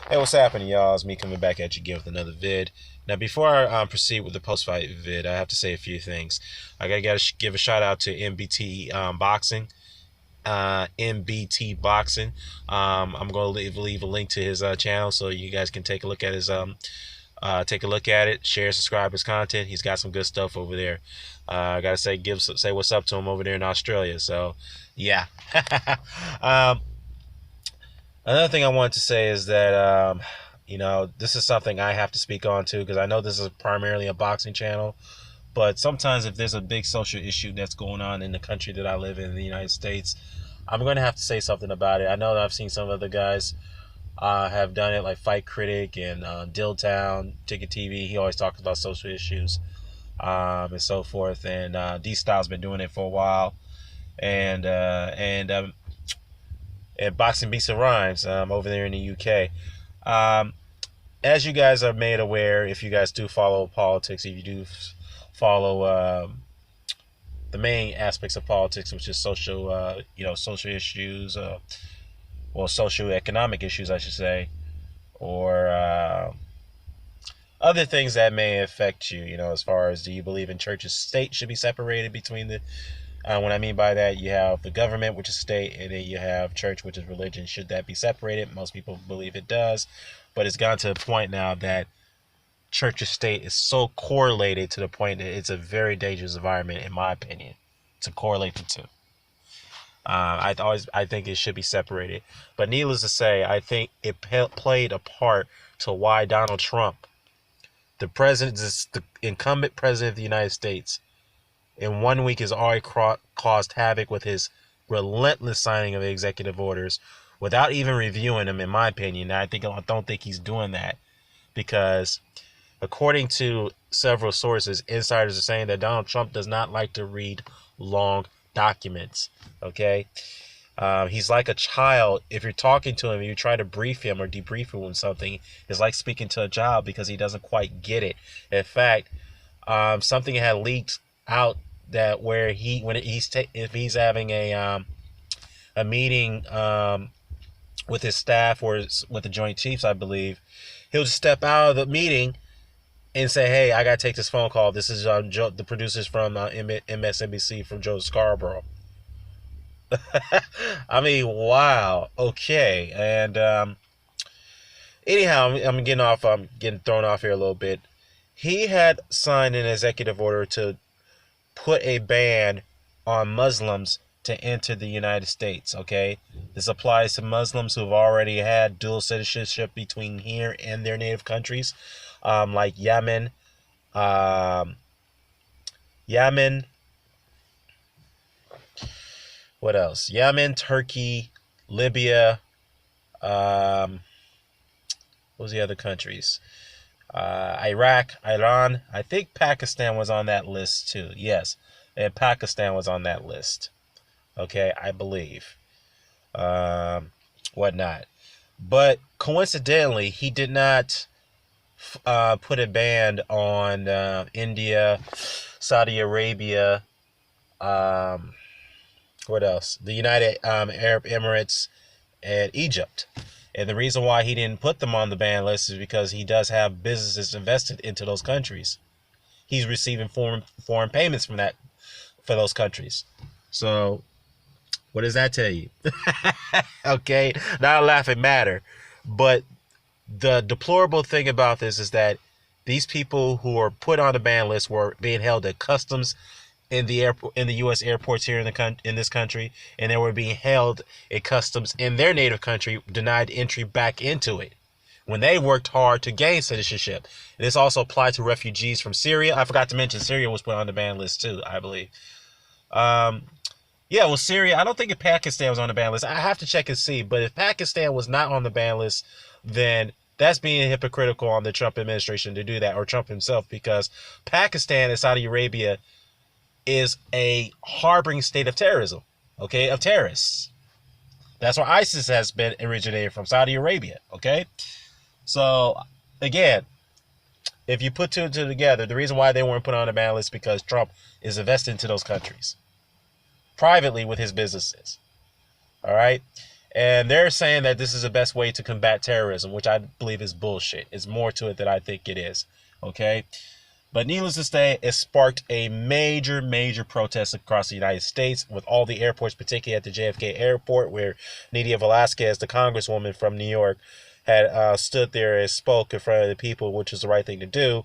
Hey, what's happening, y'all? It's me coming back at you again with another vid. Now, before I proceed with the post-fight vid, I have to say a few things. I gotta give a shout out to MBT Boxing. MBT Boxing. I'm gonna leave a link to his channel so you guys can take a look at his take a look at it, share, subscribe his content. He's got some good stuff over there. I gotta say what's up to him over there in Australia. So, yeah. um, Another thing I wanted to say is that, this is something I have to speak on too, because I know this is primarily a boxing channel. But sometimes if there's a big social issue that's going on in the country that I live in the United States, I'm going to have to say something about it. I know that I've seen some other guys have done it, like Fight Critic and Dilltown, Ticket TV. He always talks about social issues and so forth. And D-Style's been doing it for a while. And Boxing Beats and Rhymes over there in the UK. Um, as you guys are made aware, if you guys do follow politics, if you do follow the main aspects of politics, which is social issues, social economic issues, I should say, or other things that may affect you, as far as do you believe in church and state should be separated between the what I mean by that, you have the government, which is state, and then you have church, which is religion. Should that be separated? Most people believe it does, but it's gotten to a point now that church and state is so correlated to the point that it's a very dangerous environment, in my opinion, to correlate the two. I think it should be separated, but needless to say, I think it played a part to why Donald Trump, the incumbent president of the United States, in 1 week has already caused havoc with his relentless signing of executive orders without even reviewing them, in my opinion. I don't think he's doing that because, according to several sources, insiders are saying that Donald Trump does not like to read long documents. Okay? He's like a child. If you're talking to him, you try to brief him or debrief him on something, it's like speaking to a child because he doesn't quite get it. In fact, something had leaked out that where if he's having a meeting with his staff or with the Joint Chiefs, I believe, he'll just step out of the meeting and say, "Hey, I gotta take this phone call. This is the producers from MSNBC from Joe Scarborough." I mean, wow. Okay, and anyhow, I'm getting off. I'm getting thrown off here a little bit. He had signed an executive order to put a ban on Muslims to enter the United States, okay? This applies to Muslims who've already had dual citizenship between here and their native countries, like Yemen, what else? Yemen, Turkey, Libya, what was the other countries? Iraq, Iran. I think Pakistan was on that list too. Yes, and Pakistan was on that list. Okay, I believe. Whatnot. But coincidentally, he did not put a ban on India, Saudi Arabia, what else? The United Arab Emirates, and Egypt. And the reason why he didn't put them on the ban list is because he does have businesses invested into those countries. He's receiving foreign payments for those countries. So, what does that tell you? Okay, not a laughing matter, but the deplorable thing about this is that these people who are put on the ban list were being held at customs in the U.S. airports here in this country, and they were being held at customs in their native country, denied entry back into it when they worked hard to gain citizenship. And this also applied to refugees from Syria. I forgot to mention Syria was put on the ban list too, I believe. Yeah, well, Syria, I don't think if Pakistan was on the ban list. I have to check and see. But if Pakistan was not on the ban list, then that's being hypocritical on the Trump administration to do that, or Trump himself, because Pakistan and Saudi Arabia is a harboring state of terrorism, okay, of terrorists. That's where ISIS has been originated from, Saudi Arabia, okay? So, again, if you put two and two together, the reason why they weren't put on the ban list is because Trump is invested into those countries privately with his businesses. All right. And they're saying that this is the best way to combat terrorism, which I believe is bullshit. It's more to it than I think it is. Okay? But needless to say, it sparked a major, major protest across the United States with all the airports, particularly at the JFK airport, where Nydia Velasquez, the congresswoman from New York, had stood there and spoke in front of the people, which is the right thing to do.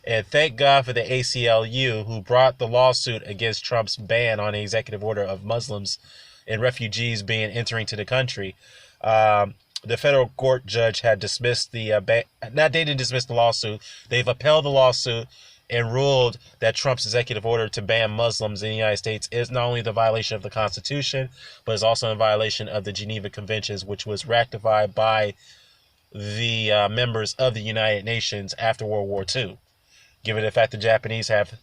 And thank God for the ACLU, who brought the lawsuit against Trump's ban on an executive order of Muslims and refugees being entering to the country. The federal court judge had dismissed the they didn't dismiss the lawsuit. They've upheld the lawsuit and ruled that Trump's executive order to ban Muslims in the United States is not only the violation of the Constitution, but is also in violation of the Geneva Conventions, which was ratified by the members of the United Nations after World War II. Given the fact the Japanese have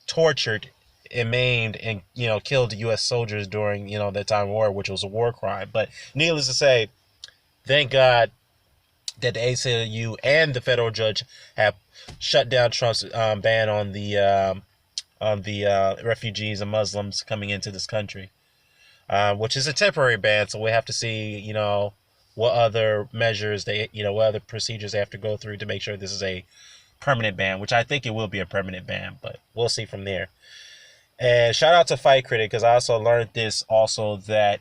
tortured and maimed and killed U.S. soldiers during that time of war, which was a war crime. But needless to say, thank God that the ACLU and the federal judge have shut down Trump's ban on the refugees and Muslims coming into this country, which is a temporary ban. So we have to see, what other measures what other procedures they have to go through to make sure this is a permanent ban, which I think it will be a permanent ban, but we'll see from there. And shout out to Fight Critic, because I also learned this also that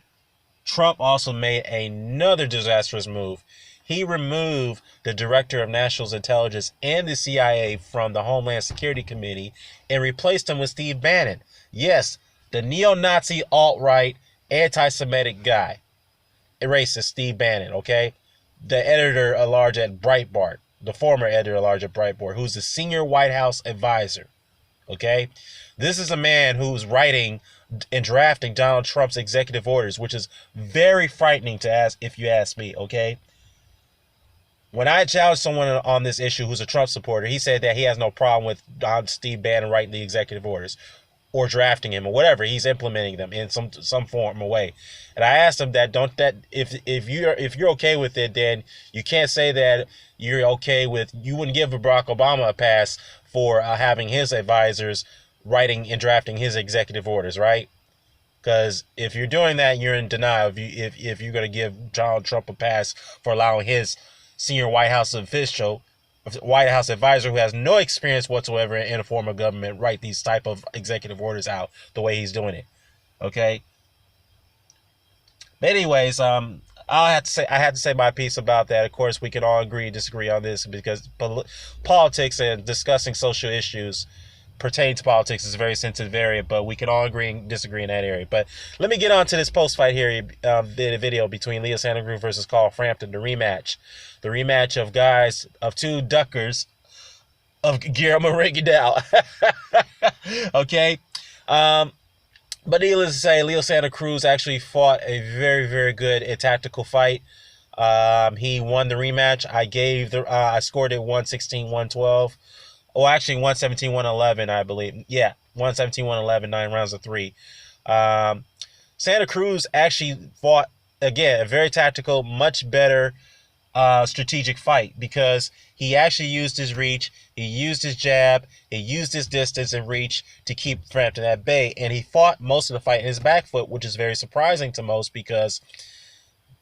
Trump also made another disastrous move. He removed the director of national intelligence and the CIA from the Homeland Security Committee and replaced him with Steve Bannon. Yes, the neo-Nazi, alt-right, anti-Semitic guy. A racist Steve Bannon, okay? The editor-at-large at Breitbart, the former editor-at-large at Breitbart, who's the senior White House advisor, okay? This is a man who's writing and drafting Donald Trump's executive orders, which is very frightening to ask, if you ask me, okay? When I challenged someone on this issue who's a Trump supporter, he said that he has no problem with Steve Bannon writing the executive orders or drafting him or whatever. He's implementing them in some form or way. And I asked him that if you're okay with it, then you can't say that you're okay with, you wouldn't give Barack Obama a pass for having his advisors writing and drafting his executive orders, right? Because if you're doing that, you're in denial. If you're going to give Donald Trump a pass for allowing his senior White House official, White House advisor who has no experience whatsoever in a form of government, write these type of executive orders out the way he's doing it. Okay. But anyways, I had to say my piece about that. Of course, we can all agree and disagree on this, because politics and discussing social issues pertaining to politics is a very sensitive area, but we can all agree and disagree in that area. But let me get on to this post-fight here, the video between Leo Santa Cruz versus Carl Frampton, the rematch. The rematch of two duckers of Guillermo Reguidal. Okay. But needless to say, Leo Santa Cruz actually fought a very, very good and tactical fight. He won the rematch. I scored it 116-112. Oh, actually 117-111, I believe. Yeah, 117-111, 9 rounds of 3. Santa Cruz actually fought, again, a very tactical, much better strategic fight, because he actually used his reach, he used his jab, he used his distance and reach to keep Frampton at bay, and he fought most of the fight in his back foot, which is very surprising to most, because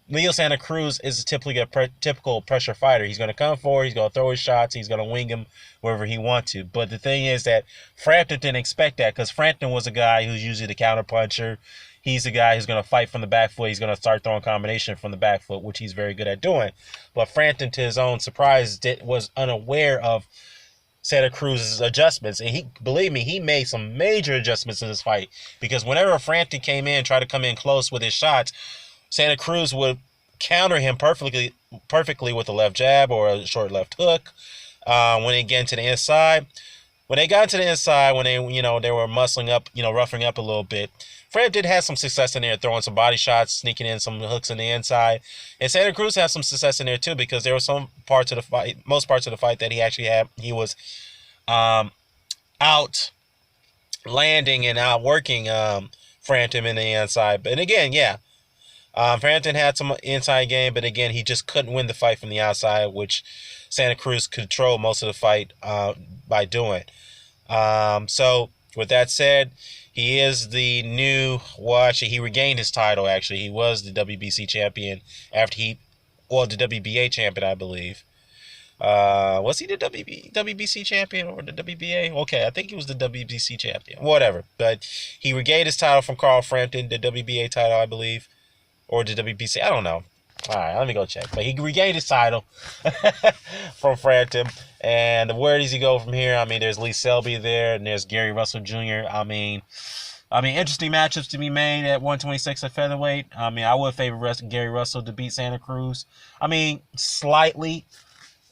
Leo Santa Cruz is typically a typical pressure fighter. He's going to come forward, he's going to throw his shots, he's going to wing him wherever he wants to. But the thing is that Frampton didn't expect that, because Frampton was a guy who's usually the counter puncher. He's a guy who's going to fight from the back foot. He's going to start throwing combination from the back foot, which he's very good at doing. But Frampton, to his own surprise, was unaware of Santa Cruz's adjustments. And believe me, he made some major adjustments in this fight, because whenever Frampton came in, tried to come in close with his shots, Santa Cruz would counter him perfectly with a left jab or a short left hook. When they get into the inside, when they were muscling up, roughing up a little bit, Frampton had some success in there, throwing some body shots, sneaking in some hooks in the inside. And Santa Cruz had some success in there too, because there were most parts of the fight that he was out landing and outworking Frampton in the inside. But again, yeah. Frampton had some inside game, but again, he just couldn't win the fight from the outside, which Santa Cruz controlled most of the fight by doing. So With that said, he is the new. Well, actually, he regained his title. Actually, he was the WBC champion after the WBA champion, I believe. Was he the WBC champion or the WBA? Okay, I think he was the WBC champion. Whatever. But he regained his title from Carl Frampton, the WBA title, I believe, or the WBC. I don't know. All right, let me go check. But he regained his title from Frampton. And where does he go from here? I mean, there's Lee Selby there, and there's Gary Russell Jr. I mean, interesting matchups to be made at 126 at featherweight. I mean, I would favor Gary Russell to beat Santa Cruz. I mean, slightly.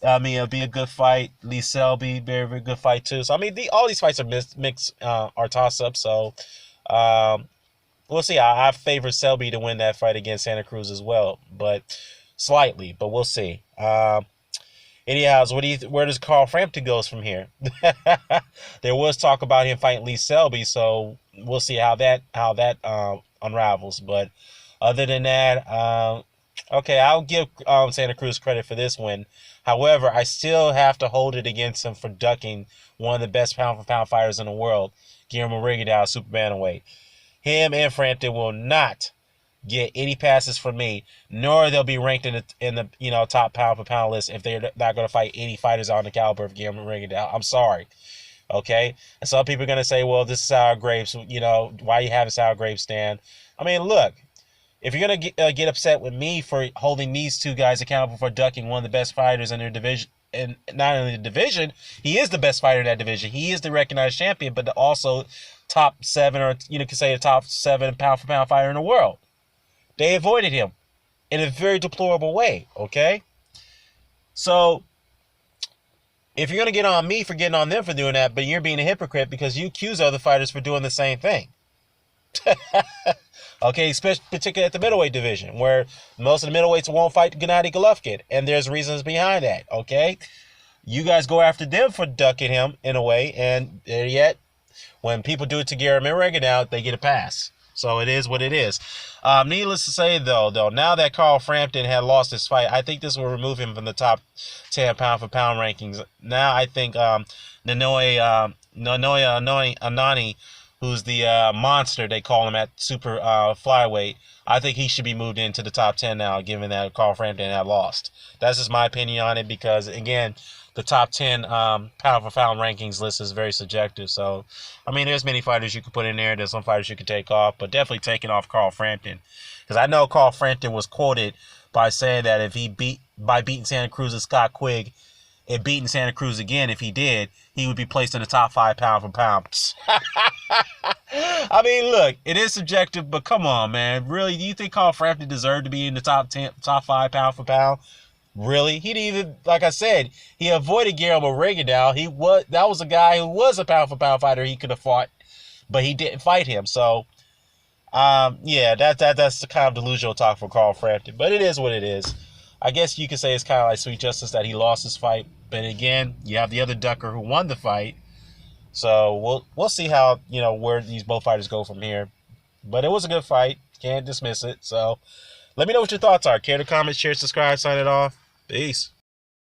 I mean, it'll be a good fight. Lee Selby, very, very good fight too. So I mean, all these fights are mixed, are toss-ups. So we'll see. I favor Selby to win that fight against Santa Cruz as well, but slightly. But we'll see. Anyhow, where does Carl Frampton goes from here? There was talk about him fighting Lee Selby, so we'll see how that unravels. But other than that, okay, I'll give Santa Cruz credit for this win. However, I still have to hold it against him for ducking one of the best pound-for-pound fighters in the world, Guillermo Rigondeaux, super bantamweight. Him and Frampton will not get any passes from me, nor they'll be ranked in the top pound-for-pound list if they're not going to fight any fighters on the caliber of Guillermo Rigondeaux. I'm sorry. Okay? And some people are going to say, well, this is sour grapes. Why you having sour grapes, Stan? I mean, look. If you're going to get upset with me for holding these two guys accountable for ducking one of the best fighters in their division, and not only the division, he is the best fighter in that division. He is the recognized champion, but also top 7, or you could say the top 7 pound-for-pound fighter in the world. They avoided him in a very deplorable way, okay? So, if you're going to get on me for getting on them for doing that, but you're being a hypocrite because you accuse other fighters for doing the same thing. Okay, especially particularly at the middleweight division, where most of the middleweights won't fight Gennady Golovkin, and there's reasons behind that. Okay, you guys go after them for ducking him in a way, and yet when people do it to Guillermo Rigondeaux, they get a pass. So it is what it is. Needless to say, though, now that Carl Frampton had lost his fight, I think this will remove him from the top 10 pound-for-pound rankings. Now I think Nanoe Anani, who's the monster they call him at super flyweight, I think he should be moved into the top 10 now, given that Carl Frampton had lost. That's just my opinion on it because, again, the top 10 pound-for-pound rankings list is very subjective. So, I mean, there's many fighters you could put in there. There's some fighters you could take off, but definitely taking off Carl Frampton. Because I know Carl Frampton was quoted by saying that if he beating Santa Cruz's Scott Quigg, and beating Santa Cruz again, if he did, he would be placed in the top 5 pound-for-pound. I mean, look, it is subjective, but come on, man. Really, do you think Carl Frampton deserved to be in the top 5 pound-for-pound? Really? He didn't even, like I said, he avoided Guillermo Rigondeaux. That was a guy who was a pound-for-pound fighter he could have fought, but he didn't fight him. So, yeah, that's the kind of delusional talk for Carl Frampton. But it is what it is. I guess you could say it's kind of like sweet justice that he lost his fight. But again, you have the other ducker who won the fight. So we'll see how, where these both fighters go from here. But it was a good fight. Can't dismiss it. So let me know what your thoughts are. Care to comment, share, subscribe, sign it off. Peace.